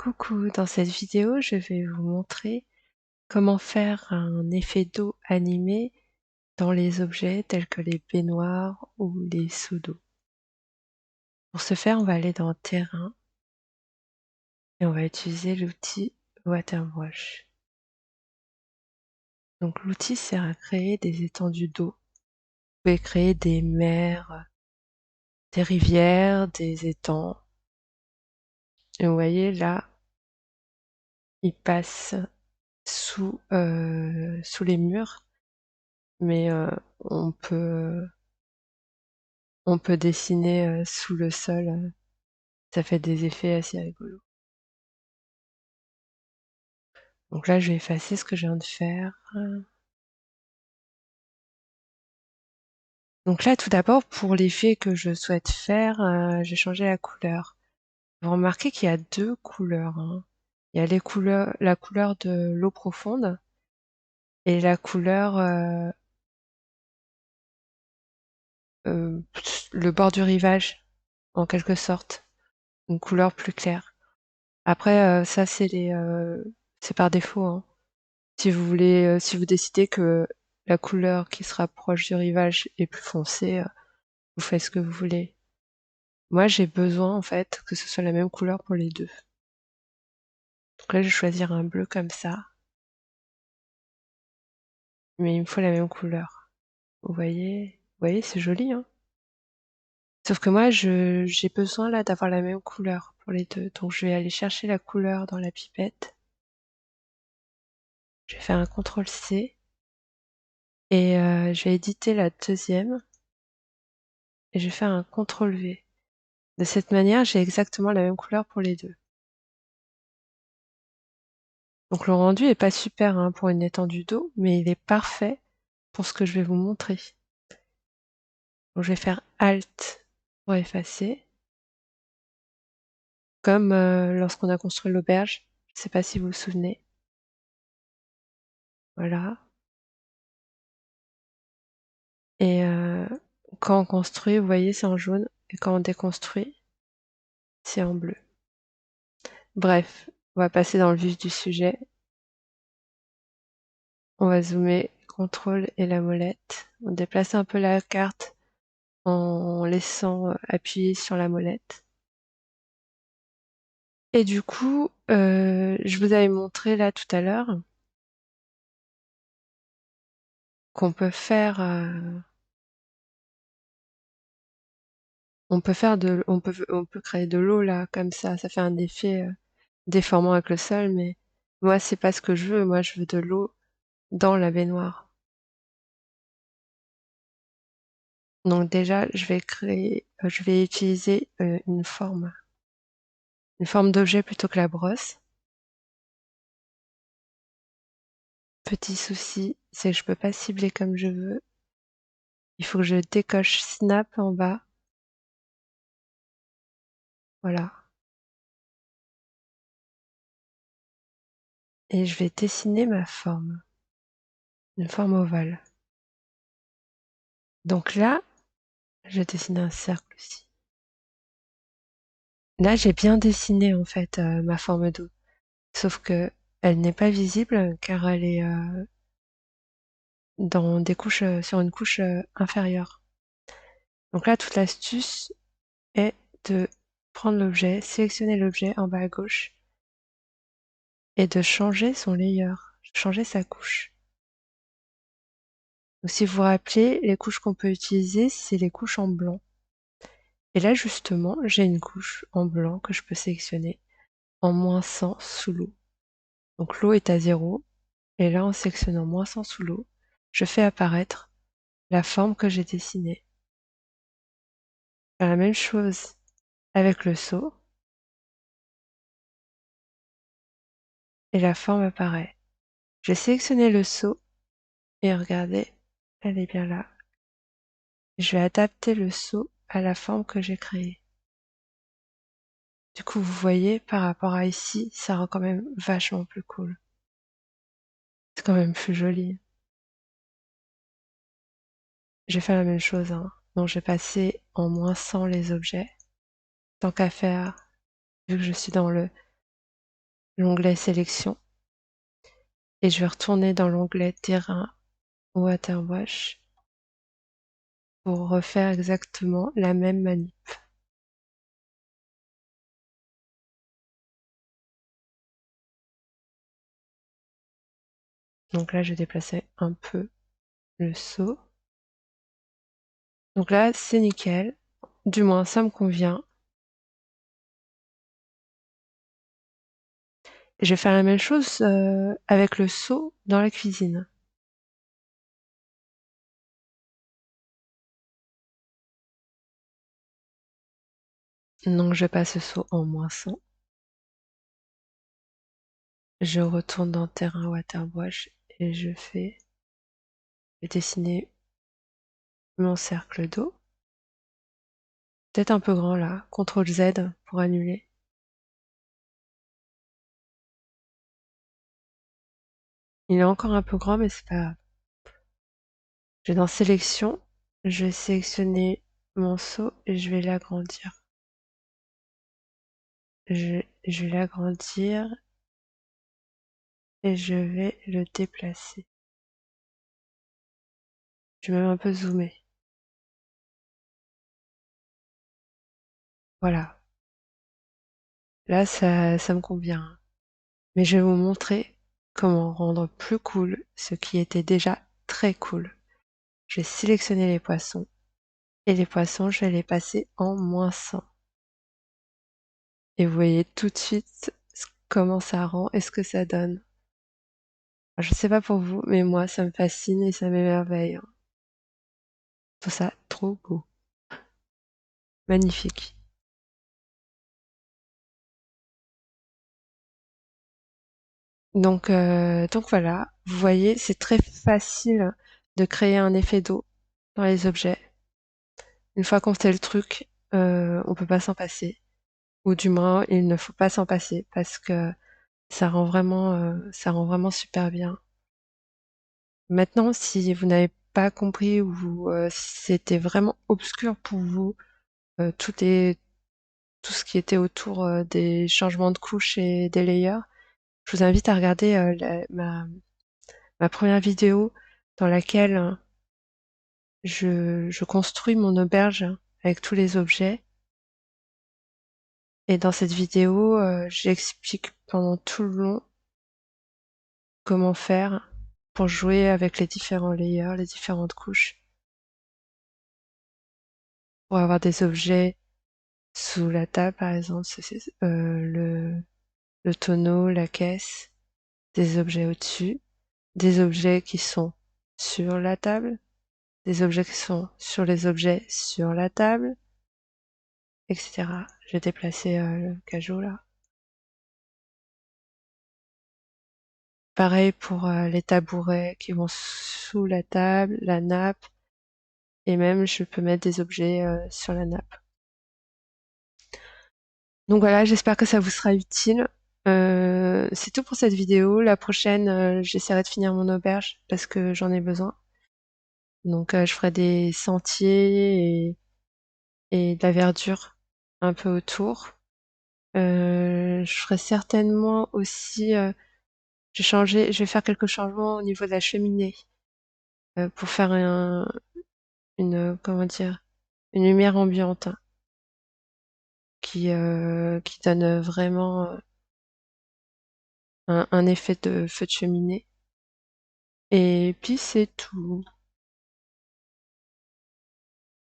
Coucou, dans cette vidéo, je vais vous montrer comment faire un effet d'eau animé dans les objets tels que les baignoires ou les seaux d'eau. Pour ce faire, on va aller dans Terrain et on va utiliser l'outil Waterbrush. Donc l'outil sert à créer des étendues d'eau. Vous pouvez créer des mers, des rivières, des étangs. Et vous voyez là, il passe sous les murs, mais on peut on peut dessiner sous le sol, ça fait des effets assez rigolos. Donc là, je vais effacer ce que je viens de faire. Donc là, tout d'abord, pour l'effet que je souhaite faire, j'ai changé la couleur. Vous remarquez qu'il y a deux couleurs, hein. Il y a la couleur de l'eau profonde et la couleur, le bord du rivage, en quelque sorte, une couleur plus claire. Après, ça, c'est par défaut, hein. Si vous voulez, si vous décidez que la couleur qui se rapproche du rivage est plus foncée, vous faites ce que vous voulez. Moi, j'ai besoin en fait que ce soit la même couleur pour les deux. Donc là, je vais choisir un bleu comme ça, mais il me faut la même couleur. Vous voyez, c'est joli, hein. Sauf que moi, j'ai besoin là d'avoir la même couleur pour les deux. Donc je vais aller chercher la couleur dans la pipette. Je vais faire un CTRL-C et je vais éditer la deuxième et je vais faire un CTRL-V. De cette manière, j'ai exactement la même couleur pour les deux. Donc le rendu est pas super, hein, pour une étendue d'eau, mais il est parfait pour ce que je vais vous montrer. Donc je vais faire Alt pour effacer, comme lorsqu'on a construit l'auberge. Je ne sais pas si vous vous souvenez. Voilà. Et quand on construit, vous voyez, c'est en jaune, et quand on déconstruit, c'est en bleu. Bref, on va passer dans le vif du sujet. On va zoomer, CTRL et la molette. On déplace un peu la carte en laissant appuyer sur la molette. Et du coup, je vous avais montré là tout à l'heure qu'on peut faire, on peut créer de l'eau là comme ça fait un effet déformant avec le sol, mais moi c'est pas ce que je veux. Moi je veux de l'eau dans la baignoire. Donc déjà, je vais utiliser une forme d'objet plutôt que la brosse. Petit souci, c'est que je peux pas cibler comme je veux. Il faut que je décoche Snap en bas. Voilà. Et je vais dessiner ma forme. Une forme ovale. Donc là, je dessine un cercle aussi. Là, j'ai bien dessiné en fait ma forme d'eau. Sauf que elle n'est pas visible car elle est dans des couches, sur une couche inférieure. Donc là, toute l'astuce est de prendre l'objet, sélectionner l'objet en bas à gauche et de changer son layer, changer sa couche. Donc, si vous vous rappelez, les couches qu'on peut utiliser, c'est les couches en blanc. Et là, justement, j'ai une couche en blanc que je peux sélectionner en -100 sous l'eau. Donc l'eau est à 0, et là, en sélectionnant -100 sous l'eau, je fais apparaître la forme que j'ai dessinée. Faire la même chose avec le seau, et la forme apparaît. J'ai sélectionné le seau, et regardez, elle est bien là. Je vais adapter le seau à la forme que j'ai créée. Du coup, vous voyez, par rapport à ici, ça rend quand même vachement plus cool. C'est quand même plus joli. J'ai fait la même chose, hein. Donc j'ai passé en -100 les objets. Tant qu'à faire, vu que je suis dans le l'onglet sélection et je vais retourner dans l'onglet terrain water wash pour refaire exactement la même manip. Donc là, je vais déplacer un peu le seau. Donc là, c'est nickel. Du moins, ça me convient. Et je vais faire la même chose avec le seau dans la cuisine. Donc je passe le seau en -100. Je retourne dans terrain water wash et je vais dessiner mon cercle d'eau. Peut-être un peu grand là. CTRL Z pour annuler. Il est encore un peu grand, mais c'est pas grave. Je vais dans sélection. Je vais sélectionner mon seau et je vais l'agrandir. Je vais l'agrandir et je vais le déplacer. Je vais même un peu zoomer. Voilà. Là, ça me convient. Mais je vais vous montrer comment rendre plus cool ce qui était déjà très cool. Je vais sélectionner les poissons et les poissons, je vais les passer en -100. Et vous voyez tout de suite comment ça rend et ce que ça donne. Je sais pas pour vous, mais moi, ça me fascine et ça m'émerveille. Je trouve ça trop beau. Magnifique. Donc voilà, vous voyez, c'est très facile de créer un effet d'eau dans les objets. Une fois qu'on sait le truc, on peut pas s'en passer. Ou du moins, il ne faut pas s'en passer parce que ça rend vraiment super bien. Maintenant, si vous n'avez pas compris ou c'était vraiment obscur pour vous, tout tout ce qui était autour des changements de couches et des layers, je vous invite à regarder ma première vidéo dans laquelle je construis mon auberge avec tous les objets. Et dans cette vidéo, j'explique pendant tout le long comment faire pour jouer avec les différents layers, les différentes couches, pour avoir des objets sous la table, par exemple, le tonneau, la caisse, des objets au-dessus, des objets qui sont sur la table, des objets qui sont sur les objets sur la table, etc. J'ai déplacé le cajot là. Pareil pour les tabourets qui vont sous la table, la nappe, et même je peux mettre des objets sur la nappe. Donc voilà, j'espère que ça vous sera utile. C'est tout pour cette vidéo. La prochaine, j'essaierai de finir mon auberge parce que j'en ai besoin. Donc je ferai des sentiers et de la verdure un peu autour. Je ferai certainement aussi, je vais faire quelques changements au niveau de la cheminée pour faire comment dire, une lumière ambiante hein, qui donne vraiment un effet de feu de cheminée. Et puis c'est tout.